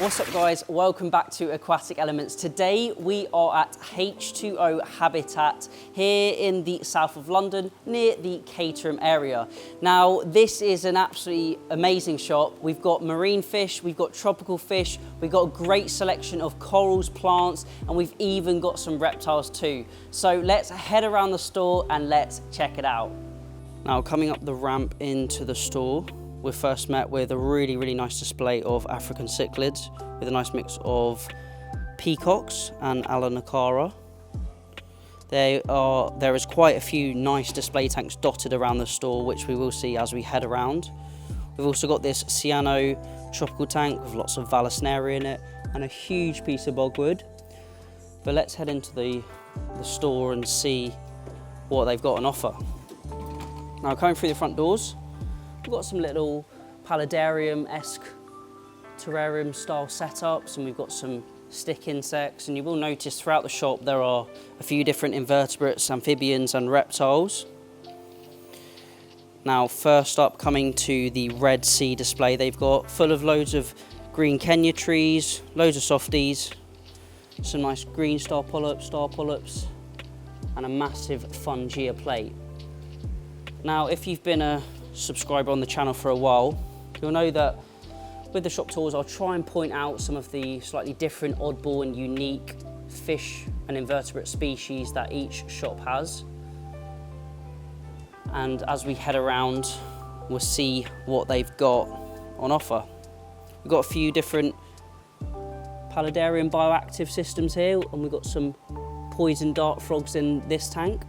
What's up guys, welcome back to Aquatic Elements. Today we are at H20 Habitat here in the south of London near the Caterham area. Now this is an absolutely amazing shop. We've got marine fish, we've got tropical fish, we've got a great selection of corals, plants, and we've even got some reptiles too. So let's head around the store and let's check it out. Now coming up the ramp into the store, we're first met with a really nice display of African cichlids with a nice mix of peacocks and Alanacara. There is quite a few nice display tanks dotted around the store, which we will see as we head around. We've also got this cyano tropical tank with lots of Vallisneria in it and a huge piece of bogwood. But let's head into the store and see what they've got on offer. Now coming through the front doors, we've got some little paludarium-esque terrarium style setups, and we've got some stick insects, and you will notice throughout the shop there are a few different invertebrates, amphibians and reptiles. Now first up, coming to the Red Sea display, they've got full of loads of green Kenya trees, loads of softies, some nice green star polyps, and a massive fungia plate. Now if you've been a subscriber on the channel for a while, you'll know that with the shop tours I'll try and point out some of the slightly different, oddball and unique fish and invertebrate species that each shop has. And as we head around, we'll see what they've got on offer. We've got a few different paludarium bioactive systems here, and we've got some poison dart frogs in this tank.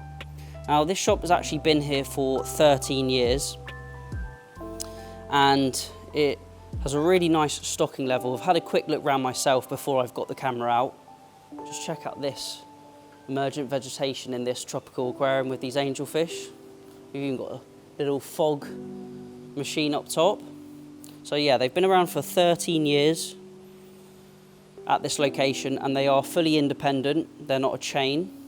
Now this shop has actually been here for 13 years. And it has a really nice stocking level. I've had a quick look around myself before I've got the camera out. Just check out this emergent vegetation in this tropical aquarium with these angelfish. We've even got a little fog machine up top. So yeah, they've been around for 13 years at this location, and they are fully independent. They're not a chain.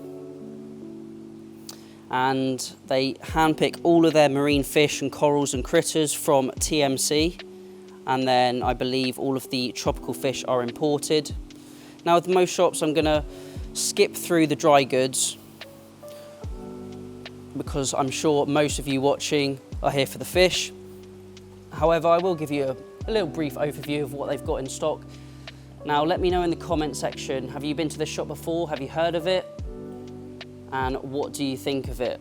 And they handpick all of their marine fish and corals and critters from TMC, and then I believe all of the tropical fish are imported. Now with most shops I'm going to skip through the dry goods because I'm sure most of you watching are here for the fish. However, I will give you a little brief overview of what they've got in stock. Now let me know in the comment section, have you been to this shop before? Have you heard of it? And what do you think of it?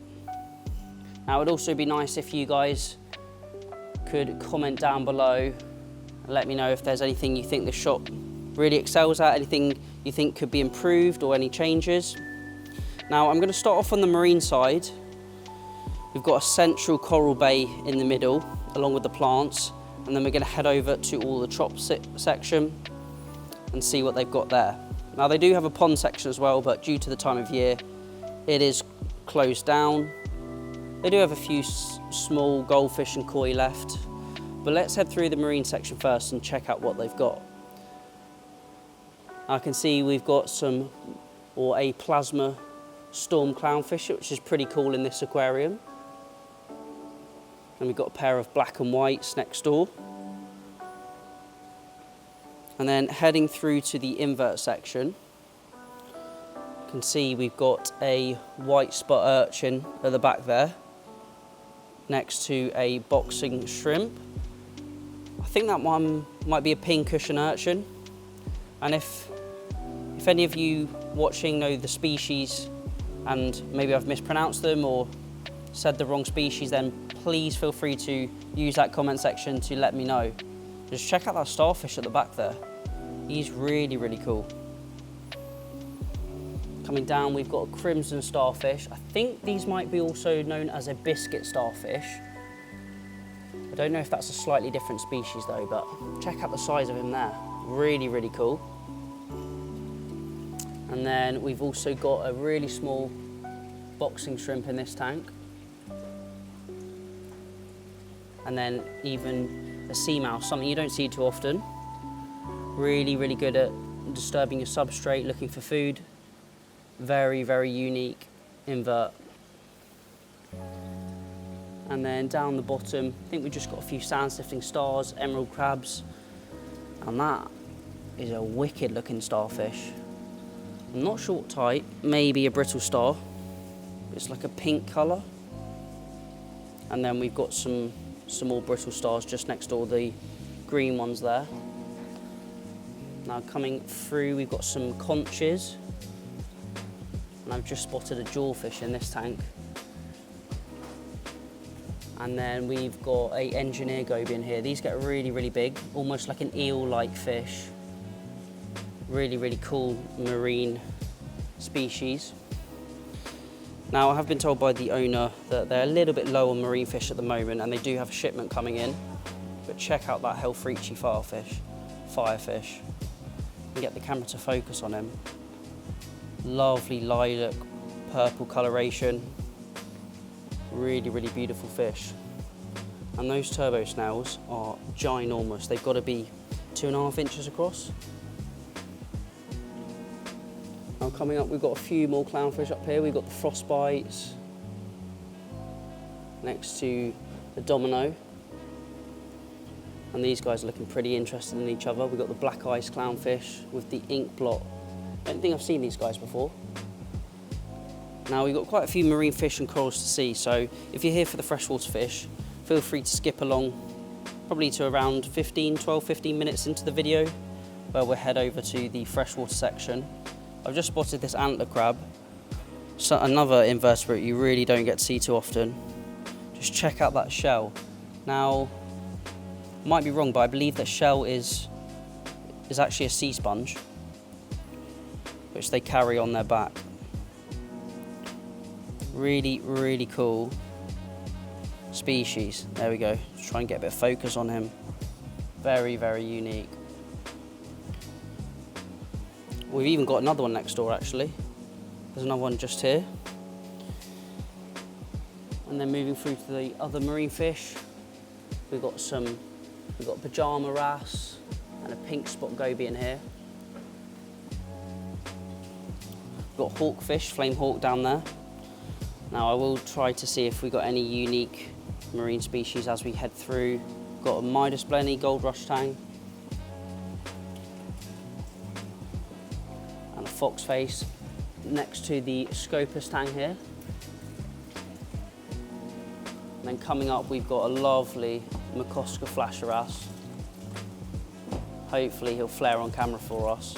Now it'd also be nice if you guys could comment down below and let me know if there's anything you think the shop really excels at, anything you think could be improved or any changes. Now I'm going to start off on the marine side. We've got a central coral bay in the middle along with the plants, and then we're going to head over to all the trop section and see what they've got there. Now they do have a pond section as well, but due to the time of year it is closed down. They do have a few small goldfish and koi left, but let's head through the marine section first and check out what they've got. I can see we've got a plasma storm clownfish, which is pretty cool in this aquarium. And we've got a pair of black and whites next door. And then heading through to the invert section, can see we've got a white spot urchin at the back there next to a boxing shrimp. I think that one might be a pink cushion urchin, and if any of you watching know the species and maybe I've mispronounced them or said the wrong species, then please feel free to use that comment section to let me know. Just check out that starfish at the back there. He's really cool. Coming down, we've got a crimson starfish. I think these might be also known as a biscuit starfish. I don't know if that's a slightly different species though, but check out the size of him there. Really cool. And then we've also got a really small boxing shrimp in this tank. And then even a sea mouse, something you don't see too often. Really good at disturbing your substrate, looking for food. Very, very unique invert. And then down the bottom, I think we've just got a few sand sifting stars, emerald crabs, and that is a wicked looking starfish. I'm not sure what type, maybe a brittle star. It's like a pink colour. And then we've got some more brittle stars just next door, the green ones there. Now coming through, we've got some conches. And I've just spotted a jawfish in this tank. And then we've got a engineer goby in here. These get really, really big, almost like an eel-like fish. Really, really cool marine species. Now, I have been told by the owner that they're a little bit low on marine fish at the moment, and they do have a shipment coming in. But check out that Helfrichi firefish. And get the camera to focus on him. Lovely lilac purple coloration. Really, really beautiful fish. And those turbo snails are ginormous. They've got to be 2.5 inches across. Now coming up, we've got a few more clownfish up here. We've got the frostbites next to the domino. And these guys are looking pretty interested in each other. We've got the black ice clownfish with the ink blot. I don't think I've seen these guys before. Now we've got quite a few marine fish and corals to see, so if you're here for the freshwater fish, feel free to skip along probably to around 12, 15 minutes into the video where we'll head over to the freshwater section. I've just spotted this antler crab, so another invertebrate you really don't get to see too often. Just check out that shell. Now, I might be wrong, but I believe that shell is actually a sea sponge, which they carry on their back. Really, really cool species. There we go. Just try and get a bit of focus on him. Very, very unique. We've even got another one next door, actually. There's another one just here. And then moving through to the other marine fish, we've got pajama wrasse and a pink spot goby in here. We've got hawkfish, flame hawk down there. Now I will try to see if we got any unique marine species as we head through. Got a Midas blenny gold rush tang and a foxface next to the Scopus tang here. And then coming up, we've got a lovely Mycosca flasher wrasse. Hopefully he'll flare on camera for us.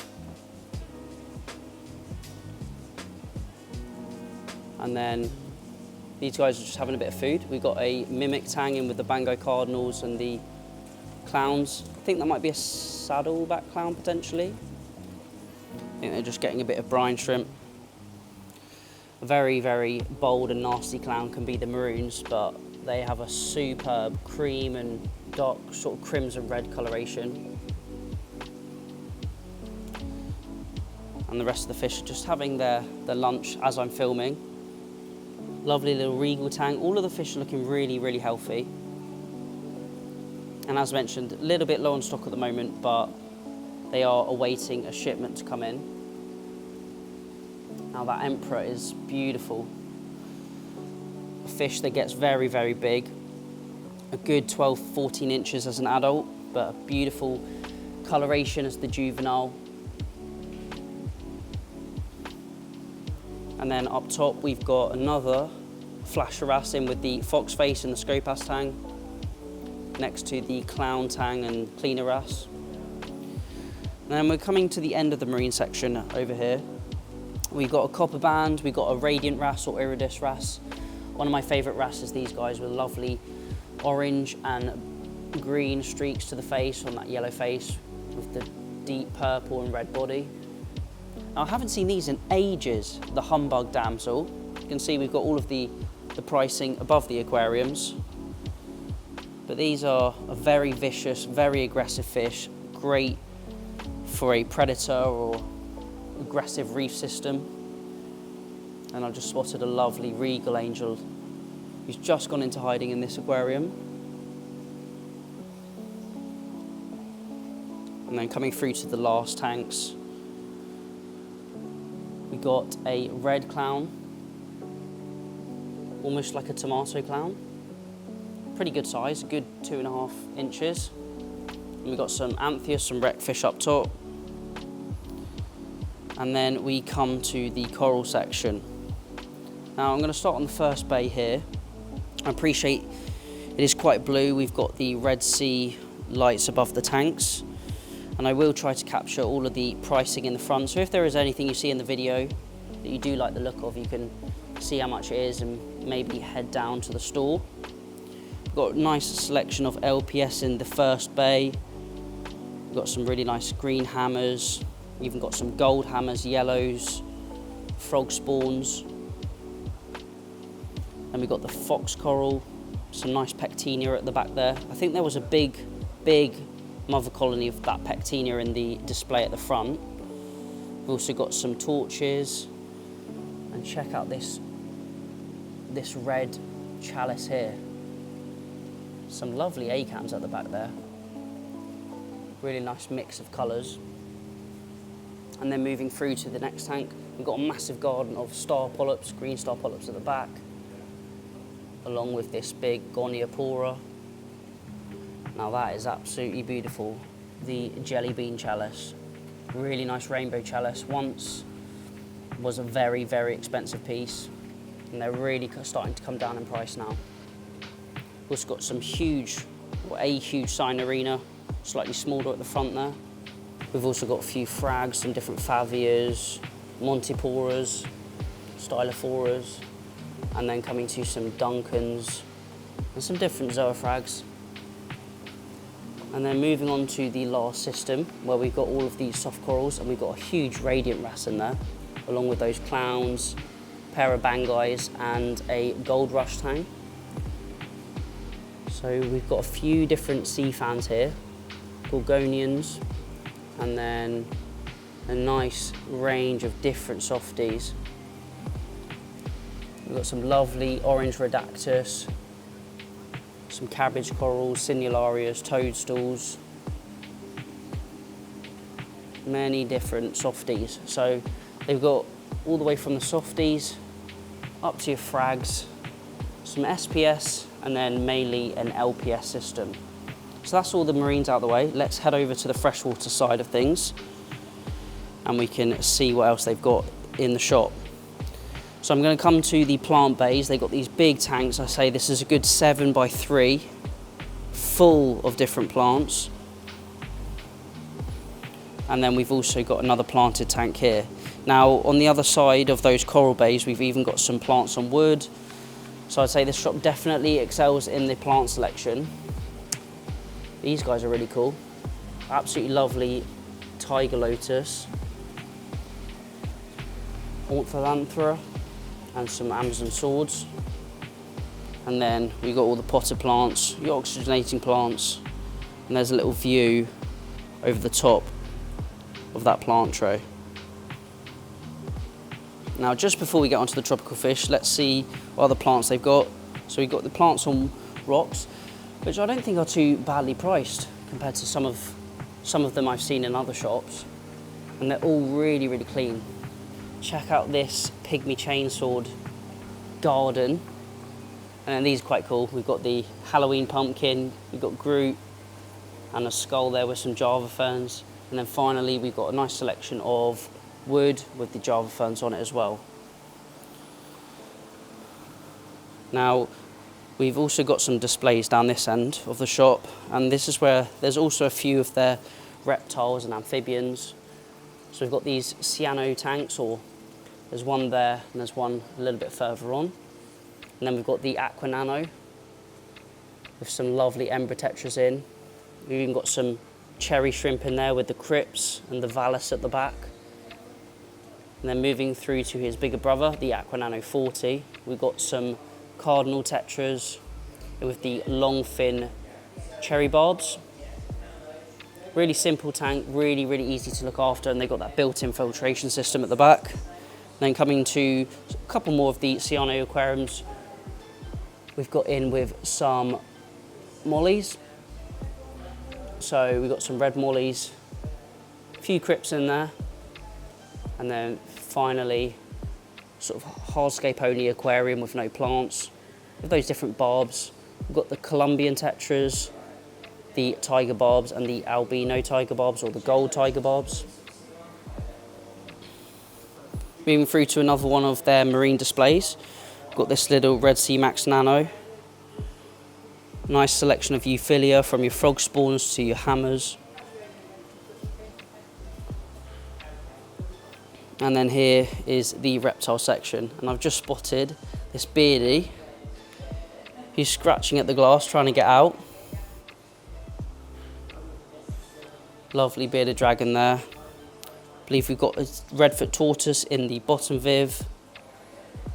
And then these guys are just having a bit of food. We've got a mimic tang in with the Bango cardinals and the clowns. I think that might be a saddleback clown potentially. I think they're just getting a bit of brine shrimp. A very, very bold and nasty clown can be the maroons, but they have a superb cream and dark sort of crimson red coloration. And the rest of the fish are just having their lunch as I'm filming. Lovely little regal tang. All of the fish are looking really, really healthy. And as mentioned, a little bit low on stock at the moment, but they are awaiting a shipment to come in. Now that emperor is beautiful. A fish that gets very, very big. A good 12, 14 inches as an adult, but a beautiful coloration as the juvenile. And then up top, we've got another flasher wrasse in with the foxface and the Scopas tang, next to the clown tang and cleaner wrasse. And then we're coming to the end of the marine section over here. We've got a copper band, we've got a radiant wrasse or iridis wrasse. One of my favourite wrasses, these guys, with lovely orange and green streaks to the face on that yellow face with the deep purple and red body. Now, I haven't seen these in ages, the humbug damsel. You can see we've got all of the pricing above the aquariums. But these are a very vicious, very aggressive fish, great for a predator or aggressive reef system. And I've just spotted a lovely regal angel who's just gone into hiding in this aquarium. And then coming through to the last tanks, we've got a red clown, almost like a tomato clown. Pretty good size, good 2.5 inches. And we've got some anthias, some wreckfish up top. And then we come to the coral section. Now I'm going to start on the first bay here. I appreciate it is quite blue. We've got the Red Sea lights above the tanks. And I will try to capture all of the pricing in the front. So if there is anything you see in the video that you do like the look of, you can see how much it is and maybe head down to the store. We've got a nice selection of LPS in the first bay. We've got some really nice green hammers. We've even got some gold hammers, yellows, frog spawns. And we've got the fox coral, some nice pectinia at the back there. I think there was a big mother colony of that pectinia in the display at the front. We've also got some torches. And check out this red chalice here. Some lovely acams at the back there. Really nice mix of colours. And then moving through to the next tank, we've got a massive garden of star polyps, green star polyps at the back, along with this big goniopora. Now that is absolutely beautiful. The jelly bean chalice, really nice rainbow chalice. Once was a very expensive piece, and they're really starting to come down in price now. We've also got some huge, a huge Sinarina, slightly smaller at the front there. We've also got a few frags, some different Favias, Montiporas, Stylophoras, and then coming to some Duncans and some different Zoophags. And then moving on to the last system, where we've got all of these soft corals, and we've got a huge radiant wrasse in there, along with those clowns, pair of bangais, and a gold rush tang. So we've got a few different sea fans here, Gorgonians, and then a nice range of different softies. We've got some lovely orange Redactus, some cabbage corals, Sinularias, toadstools, many different softies. So they've got all the way from the softies up to your frags, some SPS, and then mainly an LPS system. So that's all the marines out of the way. Let's head over to the freshwater side of things and we can see what else they've got in the shop. So I'm going to come to the plant bays. They've got these big tanks. I say this is a good 7x3, full of different plants. And then we've also got another planted tank here. Now on the other side of those coral bays, we've even got some plants on wood. So I'd say this shop definitely excels in the plant selection. These guys are really cool. Absolutely lovely tiger lotus, ortholanthera, and some Amazon swords. And then we've got all the potted plants, your oxygenating plants, and there's a little view over the top of that plant tray. Now just before we get onto the tropical fish, let's see what other plants they've got. So we've got the plants on rocks, which I don't think are too badly priced compared to some of them I've seen in other shops. And they're all really clean. Check out this pygmy chainsword garden. And then these are quite cool. We've got the Halloween pumpkin, we've got Groot, and a skull there with some Java ferns. And then finally we've got a nice selection of wood with the Java ferns on it as well. Now we've also got some displays down this end of the shop, and this is where there's also a few of their reptiles and amphibians. So we've got these cyano tanks, or there's one there and there's one a little bit further on. And then we've got the Aqua Nano with some lovely Embratetras in. We've even got some cherry shrimp in there with the crypts and the Valus at the back. And then moving through to his bigger brother, the Aqua Nano 40, we've got some cardinal tetras with the long fin cherry barbs. Really simple tank, really easy to look after, and they've got that built-in filtration system at the back. Then coming to a couple more of the cyano aquariums, we've got in with some mollies. So we've got some red mollies, a few crypts in there, And then finally, sort of hardscape only aquarium with no plants, with those different barbs. We've got the Colombian tetras, the tiger barbs, and the albino tiger barbs, or the gold tiger barbs. Moving through to another one of their marine displays. We've got this little Red Sea Max Nano. Nice selection of euphilia, from your frog spawns to your hammers. And then here is the reptile section, and I've just spotted this beardie. He's scratching at the glass, trying to get out. Lovely bearded dragon there. I believe we've got a redfoot tortoise in the bottom viv.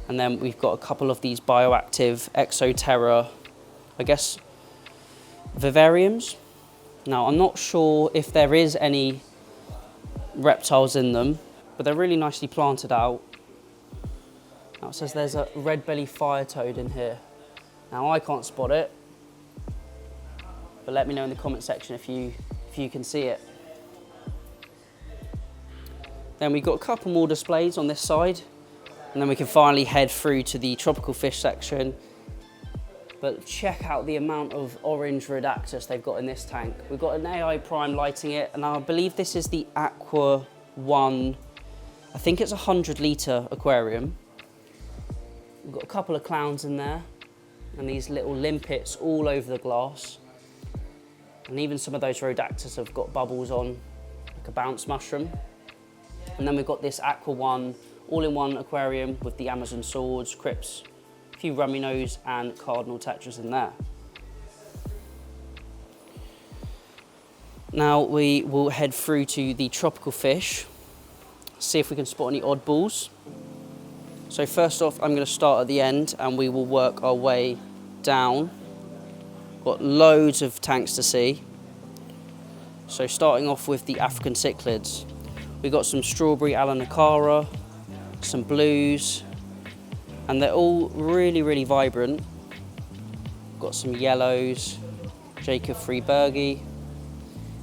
And then we've got a couple of these bioactive Exoterra, I guess, vivariums. Now, I'm not sure if there is any reptiles in them, but they're really nicely planted out. Now it says there's a red belly fire toad in here. Now I can't spot it, but let me know in the comment section if you can see it. Then we've got a couple more displays on this side, and then we can finally head through to the tropical fish section. But check out the amount of orange Rhodactus they've got in this tank. We've got an AI Prime lighting it, and I believe this is the Aqua 1. I think it's a 100-litre aquarium. We've got a couple of clowns in there, and these little limpets all over the glass. And even some of those Rhodactus have got bubbles on, like a bounce mushroom. And then we've got this Aqua 1 all-in-one aquarium with the Amazon swords, crypts, a few rummy nose and cardinal tetras in there. Now we will head through to the tropical fish, see if we can spot any oddballs. So first off, I'm going to start at the end and we will work our way down. Got loads of tanks to see. So starting off with the African cichlids. We've got some strawberry Alanicara, some blues, and they're all really, really vibrant. Got some yellows, Jacob Freebergi,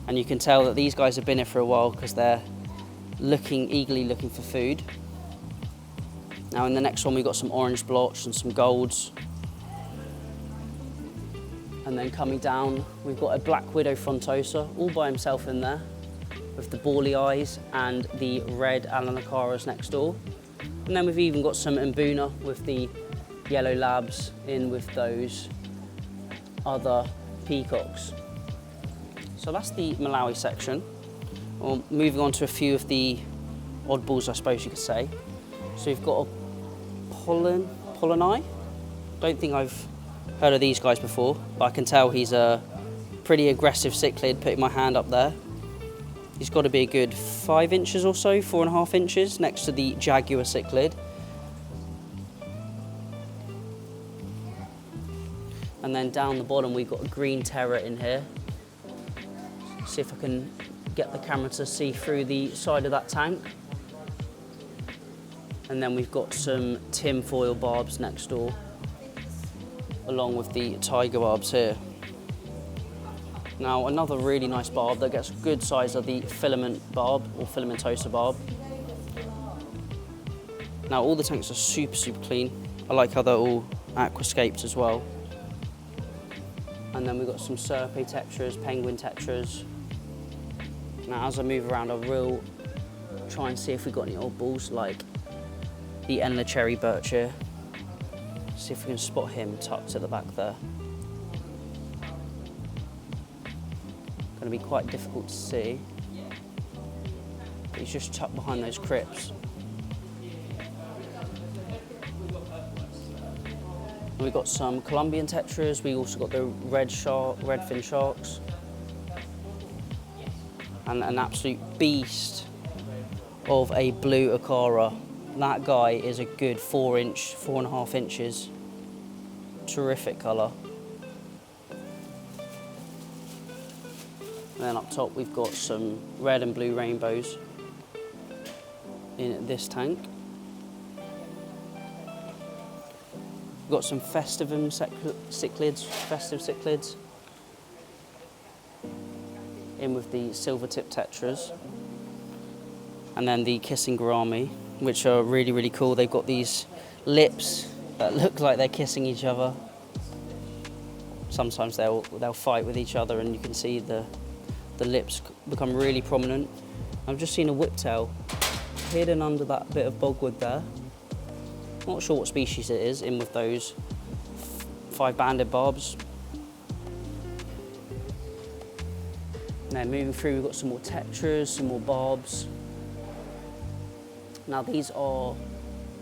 and you can tell that these guys have been here for a while because they're eagerly looking for food. Now in the next one we've got some orange blotch and some golds. And then coming down we've got a black widow frontosa all by himself in there with the bally eyes and the red Alanicaras next door. And then we've even got some Mbuna with the yellow labs in with those other peacocks. So that's the Malawi section. Well, moving on to a few of the oddballs, I suppose you could say. So we've got a Pollini. Don't think I've heard of these guys before, but I can tell he's a pretty aggressive cichlid, putting my hand up there. He's got to be a good 5 inches or so, 4.5 inches, next to the Jaguar cichlid. And then down the bottom we've got a green terror in here. See if I can get the camera to see through the side of that tank. And then we've got some tinfoil barbs next door, along with the tiger barbs here. Now another really nice barb that gets a good size of the filament barb, or filamentosa barb. Now all the tanks are super, super clean. I like how they're all aquascaped as well. And then we've got some Serpe tetras, penguin tetras. Now as I move around I will try and see if we've got any oddballs like the Enla cherry birch here. See if we can spot him tucked at the back there. Going to be quite difficult to see. But he's just tucked behind those crypts. And we've got some Colombian tetras. We also got the redfin sharks. And an absolute beast of a blue Acara. That guy is a good 4.5 inches. Terrific colour. And then up top we've got some red and blue rainbows in this tank. We've got some festive cichlids in with the silver tip tetras. And then the kissing gourami, which are really, really cool. They've got these lips that look like they're kissing each other. Sometimes they'll fight with each other, and you can see the lips become really prominent. I've just seen a whiptail hidden under that bit of bogwood there. Not sure what species it is, in with those 5-banded barbs. Now moving through, we've got some more tetras, some more barbs. Now these are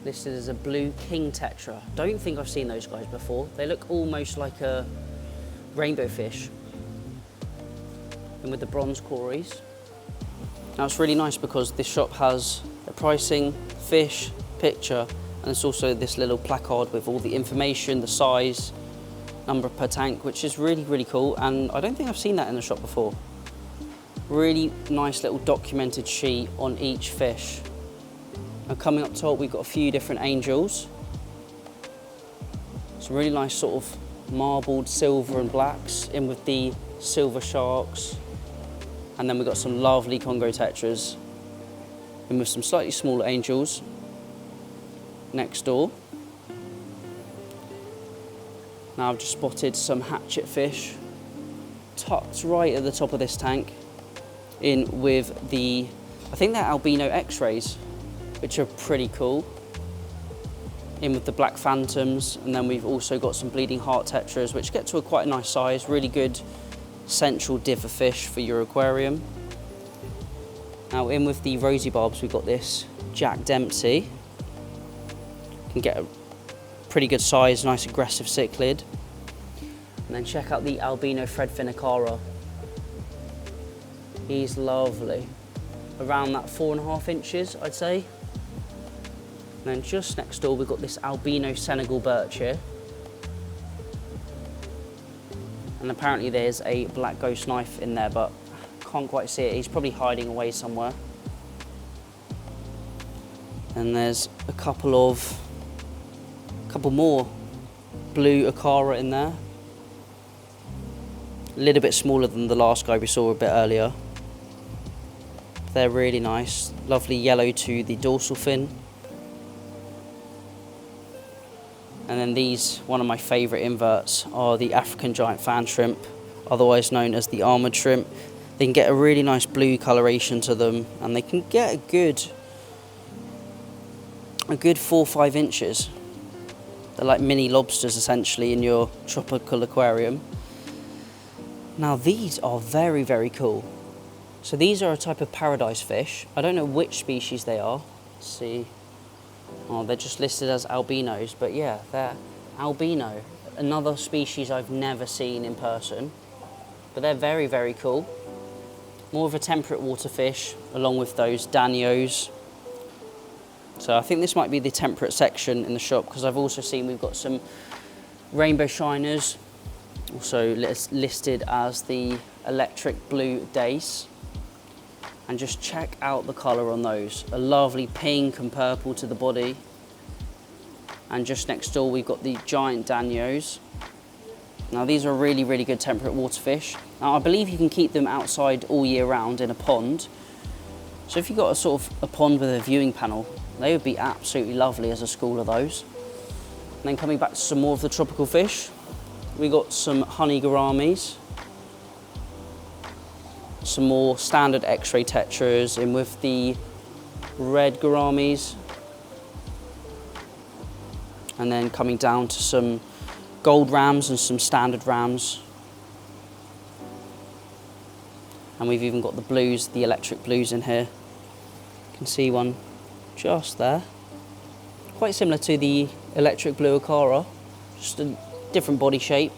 listed as a blue king tetra. Don't think I've seen those guys before. They look almost like a rainbow fish. And with the bronze cories. Now it's really nice because this shop has a pricing, fish, picture, and it's also this little placard with all the information, the size, number per tank, which is really, really cool. And I don't think I've seen that in the shop before. Really nice little documented sheet on each fish. Now coming up top, we've got a few different angels. Some really nice sort of marbled silver and blacks in with the silver sharks. And then we've got some lovely Congo tetras in with some slightly smaller angels next door. Now I've just spotted some hatchet fish tucked right at the top of this tank in with the, I think they're albino x-rays, which are pretty cool, in with the black phantoms. And then we've also got some bleeding heart tetras, which get to quite a nice size, really good central div of fish for your aquarium. Now in with the rosy barbs, we've got this Jack Dempsey. Can get a pretty good size, nice aggressive cichlid. And then check out the albino threadfin acara. He's lovely. Around that 4.5 inches, I'd say. And then just next door, we've got this albino Senegal birch here. And apparently there's a black ghost knife in there, but can't quite see it. He's probably hiding away somewhere. And there's a couple more blue acara in there. A little bit smaller than the last guy we saw a bit earlier. They're really nice. Lovely yellow to the dorsal fin. And then these, one of my favourite inverts, are the African giant fan shrimp, otherwise known as the armoured shrimp. They can get a really nice blue coloration to them, and they can get a good 4 or 5 inches. They're like mini lobsters essentially in your tropical aquarium. Now these are very, very cool. So these are a type of paradise fish. I don't know which species they are. Let's see. Oh, they're just listed as albinos, but yeah, they're albino. Another species I've never seen in person, but they're very, very cool. More of a temperate water fish, along with those danios. So I think this might be the temperate section in the shop, because I've also seen we've got some rainbow shiners, also listed as the electric blue dace. And just check out the colour on those. A lovely pink and purple to the body. And just next door we've got the giant danios. Now these are really, really good temperate water fish. Now I believe you can keep them outside all year round in a pond. So if you've got a sort of a pond with a viewing panel, they would be absolutely lovely as a school of those. And then coming back to some more of the tropical fish, we got some honey gouramis. Some more standard x-ray tetras in with the red gouramis. And then coming down to some gold rams and some standard rams. And we've even got the blues, the electric blues in here. You can see one just there. Quite similar to the electric blue acara, just a different body shape,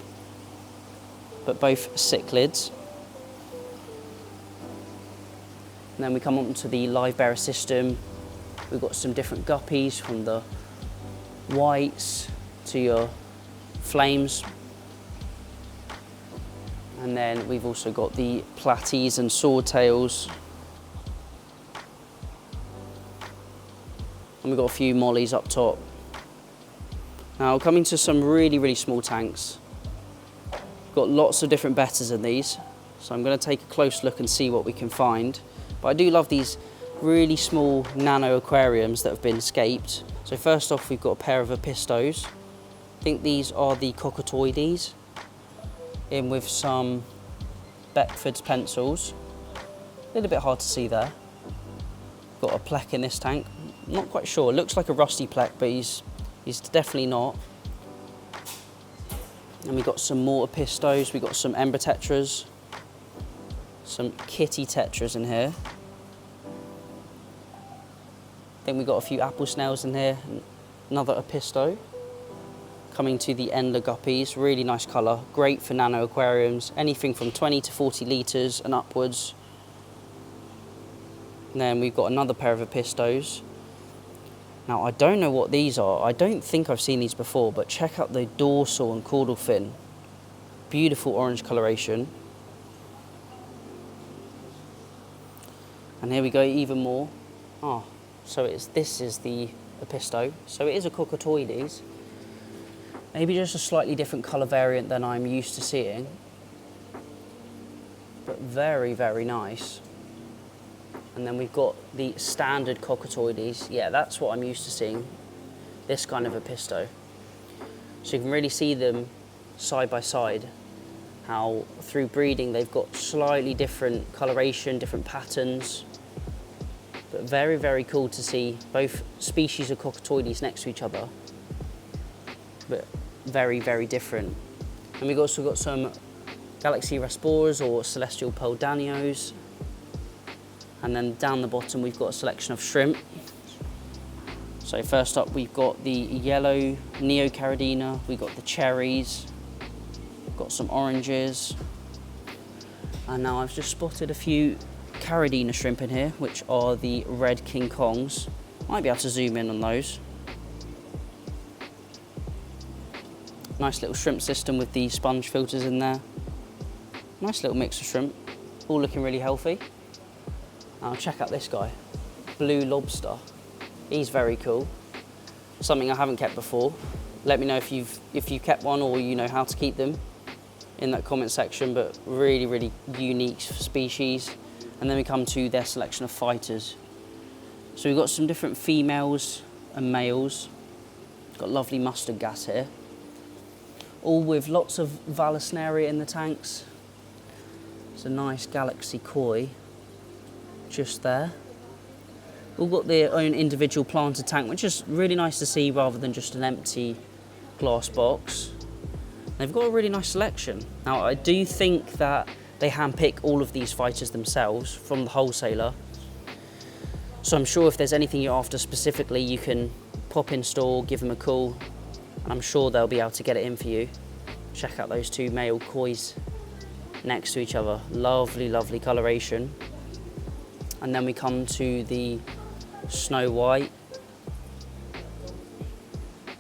but both cichlids. And then we come on to the live bearer system. We've got some different guppies, from the whites to your flames. And then we've also got the platies and swordtails. And we've got a few mollies up top. Now coming to some really, really small tanks. We've got lots of different betas in these. So I'm going to take a close look and see what we can find. But I do love these really small nano aquariums that have been scaped. So first off, we've got a pair of apistos. I think these are the cockatoides, in with some Beckford's pencils. A little bit hard to see there. Got a plec in this tank. Not quite sure. It looks like a rusty plec, but he's definitely not. And we've got some more apistos. We've got some ember tetras, some kitty tetras in here. I think we've got a few apple snails in here. Another apisto. Coming to the ender guppies, really nice colour. Great for nano aquariums. Anything from 20 to 40 litres and upwards. And then we've got another pair of apistos. Now, I don't know what these are. I don't think I've seen these before, but check out the dorsal and caudal fin. Beautiful orange coloration. And here we go, even more. Oh, so this is the apisto. So it is a cockatoides. Maybe just a slightly different colour variant than I'm used to seeing. But very, very nice. And then we've got the standard cockatoides. Yeah, that's what I'm used to seeing, this kind of apisto. So you can really see them side by side, how through breeding they've got slightly different coloration, different patterns. But very, very cool to see both species of cockatoides next to each other, but very, very different. And we've also got some Galaxy Rasboras or Celestial Pearl Danios. And then down the bottom, we've got a selection of shrimp. So first up, we've got the yellow Neocaridina, we've got the cherries, got some oranges. And now I've just spotted a few Caridina shrimp in here, which are the red King Kongs. Might be able to zoom in on those. Nice little shrimp system with the sponge filters in there. Nice little mix of shrimp, all looking really healthy. Now check out this guy, blue lobster. He's very cool. Something I haven't kept before. Let me know if you've kept one or you know how to keep them in that comment section, but really, really unique species. And then we come to their selection of fighters. So we've got some different females and males. Got lovely mustard gas here. All with lots of Vallisneria in the tanks. It's a nice Galaxy Koi. Just there. All got their own individual planted tank, which is really nice to see rather than just an empty glass box. They've got a really nice selection. Now, I do think that they handpick all of these fighters themselves from the wholesaler. So I'm sure if there's anything you're after specifically, you can pop in store, give them a call, and I'm sure they'll be able to get it in for you. Check out those two male kois next to each other. Lovely, lovely coloration. And then we come to the Snow White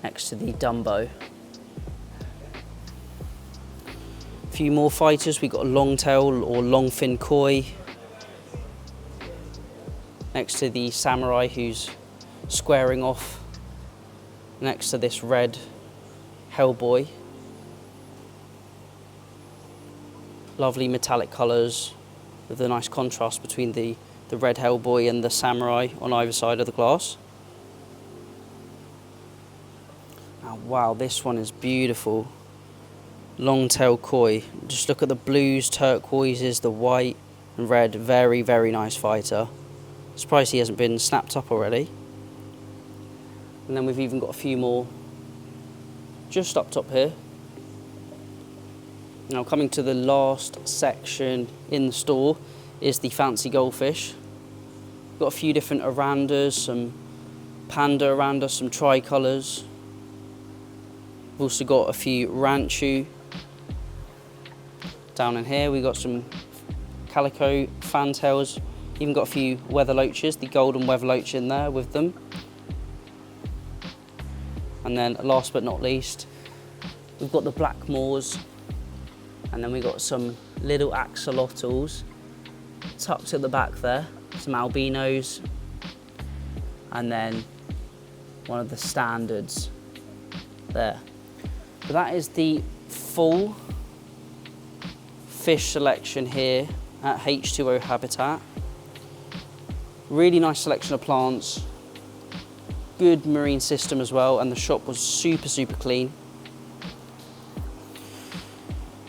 next to the Dumbo. A few more fighters. We've got a long-tail or long-fin koi next to the Samurai, who's squaring off next to this red Hellboy. Lovely metallic colours with a nice contrast between the red Hellboy and the Samurai on either side of the glass. Oh, wow, this one is beautiful. Long-tail koi. Just look at the blues, turquoises, the white and red. Very, very nice fighter. Surprised he hasn't been snapped up already. And then we've even got a few more just up top here. Now coming to the last section in the store is the fancy goldfish. Got a few different orandas, some panda oranda, some tricolours. We've also got a few ranchu. Down in here we got some calico fantails. Even got a few weather loaches, the golden weather loach in there with them. And then last but not least, we've got the black moors. And then we got some little axolotls tucked at the back there, some albinos, and then one of the standards there. But that is the full fish selection here at H20 Habitat. Really nice selection of plants, good marine system as well, and the shop was super clean.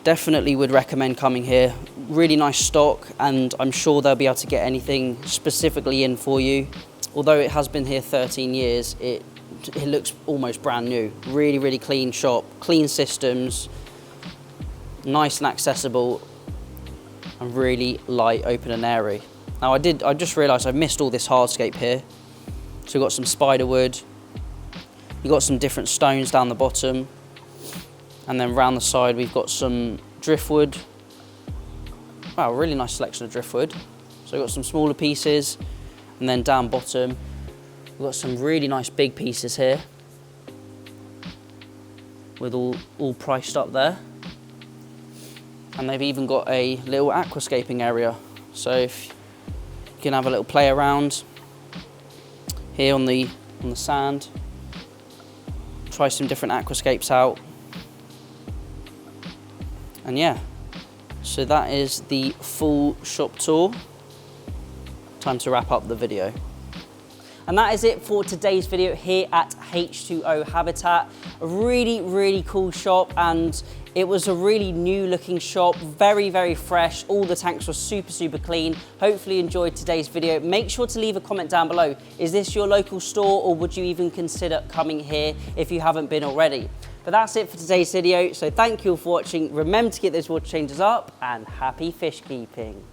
Definitely would recommend coming here. Really nice stock, and I'm sure they'll be able to get anything specifically in for you. Although it has been here 13 years, it looks almost brand new. Really clean shop, clean systems, nice and accessible, and really light, open and airy. Now I just realised I've missed all this hardscape here. So we've got some spider wood, you've got some different stones down the bottom, and then round the side we've got some driftwood. Wow, really nice selection of driftwood. So we've got some smaller pieces, and then down bottom we've got some really nice big pieces here with all priced up there. And they've even got a little aquascaping area. So if you can have a little play around here on the sand, try some different aquascapes out. And yeah, so that is the full shop tour. Time to wrap up the video. And that is it for today's video here at H20 Habitat. A really cool shop, and it was a really new looking shop, very fresh. All the tanks were super clean. Hopefully you enjoyed today's video. Make sure to leave a comment down below. Is this your local store, or would you even consider coming here if you haven't been already? But that's it for today's video. So thank you all for watching. Remember to get those water changers up, and happy fish keeping.